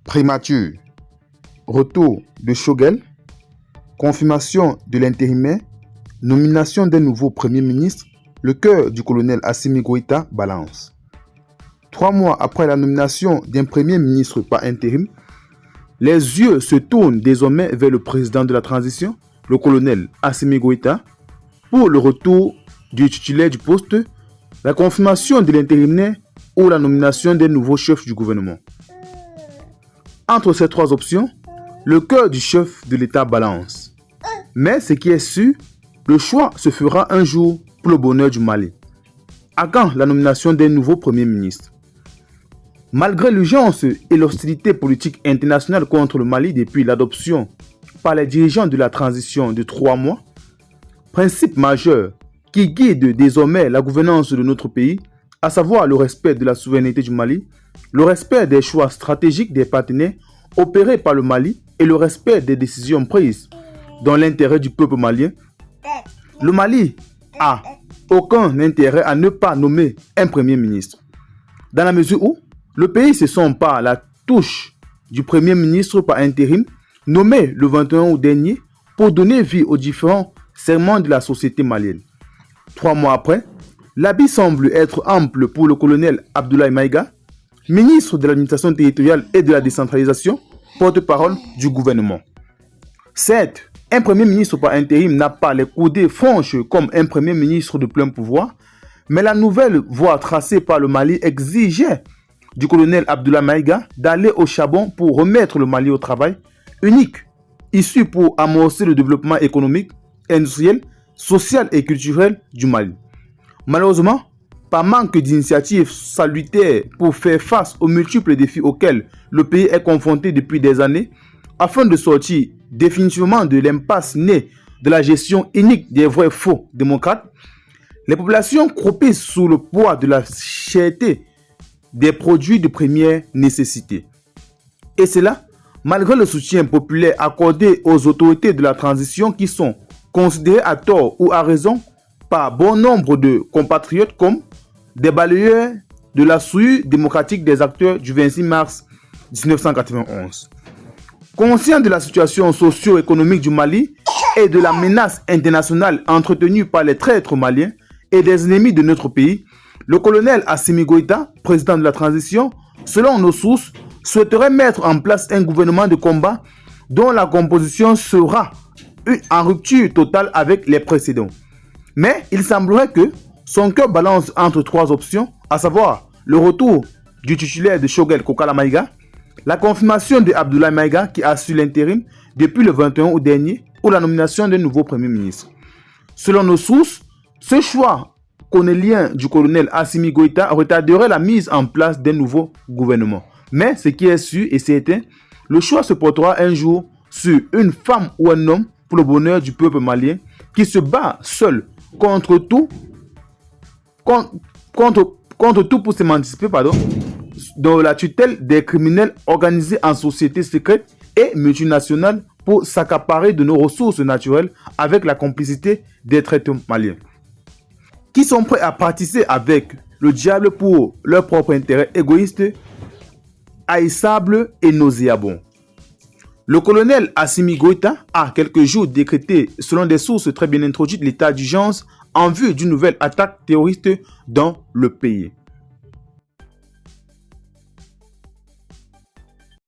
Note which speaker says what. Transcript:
Speaker 1: Primature, retour de Choguel, confirmation de l'intérimaire, nomination d'un nouveau Premier ministre, le cœur du colonel Assimi Goïta balance. 3 mois après la nomination d'un Premier ministre par intérim, les yeux se tournent désormais vers le président de la transition, le colonel Assimi Goïta, pour le retour du titulaire du poste, la confirmation de l'intérimaire ou la nomination d'un nouveau chef du gouvernement. Entre ces 3 options, le cœur du chef de l'État balance. Mais ce qui est sûr, le choix se fera un jour pour le bonheur du Mali. À quand la nomination d'un nouveau Premier ministre? Malgré l'urgence et l'hostilité politique internationale contre le Mali depuis l'adoption par les dirigeants de la transition de 3 mois, principe majeur qui guide désormais la gouvernance de notre pays, à savoir le respect de la souveraineté du Mali, le respect des choix stratégiques des partenaires opérés par le Mali et le respect des décisions prises dans l'intérêt du peuple malien, le Mali a aucun intérêt à ne pas nommer un Premier ministre. Dans la mesure où le pays se sent par la touche du Premier ministre par intérim nommé le 21 août dernier pour donner vie aux différents segments de la société malienne. 3 mois après, l'habit semble être ample pour le colonel Abdoulaye Maïga, ministre de l'administration territoriale et de la décentralisation, porte-parole du gouvernement. Certes, un Premier ministre par intérim n'a pas les coudées franches comme un Premier ministre de plein pouvoir, mais la nouvelle voie tracée par le Mali exigeait du colonel Abdoulaye Maïga d'aller au charbon pour remettre le Mali au travail, unique, issu pour amorcer le développement économique, industriel, social et culturel du Mali. Malheureusement, par manque d'initiatives salutaires pour faire face aux multiples défis auxquels le pays est confronté depuis des années, afin de sortir définitivement de l'impasse née de la gestion inique des vrais faux démocrates, les populations croupissent sous le poids de la cherté des produits de première nécessité. Et cela, malgré le soutien populaire accordé aux autorités de la transition qui sont considérées à tort ou à raison par bon nombre de compatriotes comme des balayeurs de la souillure démocratique des acteurs du 26 mars 1991. Conscient de la situation socio-économique du Mali et de la menace internationale entretenue par les traîtres maliens et des ennemis de notre pays, le colonel Assimi Goïta, président de la transition, selon nos sources, souhaiterait mettre en place un gouvernement de combat dont la composition sera en rupture totale avec les précédents. Mais il semblerait que son cœur balance entre 3 options, à savoir le retour du titulaire de Choguel Kokala Maïga, la confirmation de Abdoulaye Maïga qui assure l'intérim depuis le 21 août dernier ou la nomination d'un nouveau Premier ministre. Selon nos sources, ce choix cornélien du colonel Assimi Goïta retarderait la mise en place d'un nouveau gouvernement. Mais ce qui est sûr et certain, le choix se portera un jour sur une femme ou un homme pour le bonheur du peuple malien qui se bat seul contre tout pour s'émanciper, dans la tutelle des criminels organisés en société secrète et multinationale pour s'accaparer de nos ressources naturelles avec la complicité des traîtres maliens, qui sont prêts à partir avec le diable pour leur propre intérêt égoïste, haïssable et nauséabond. Le colonel Assimi Goïta a quelques jours décrété, selon des sources très bien introduites, l'état d'urgence en vue d'une nouvelle attaque terroriste dans le pays.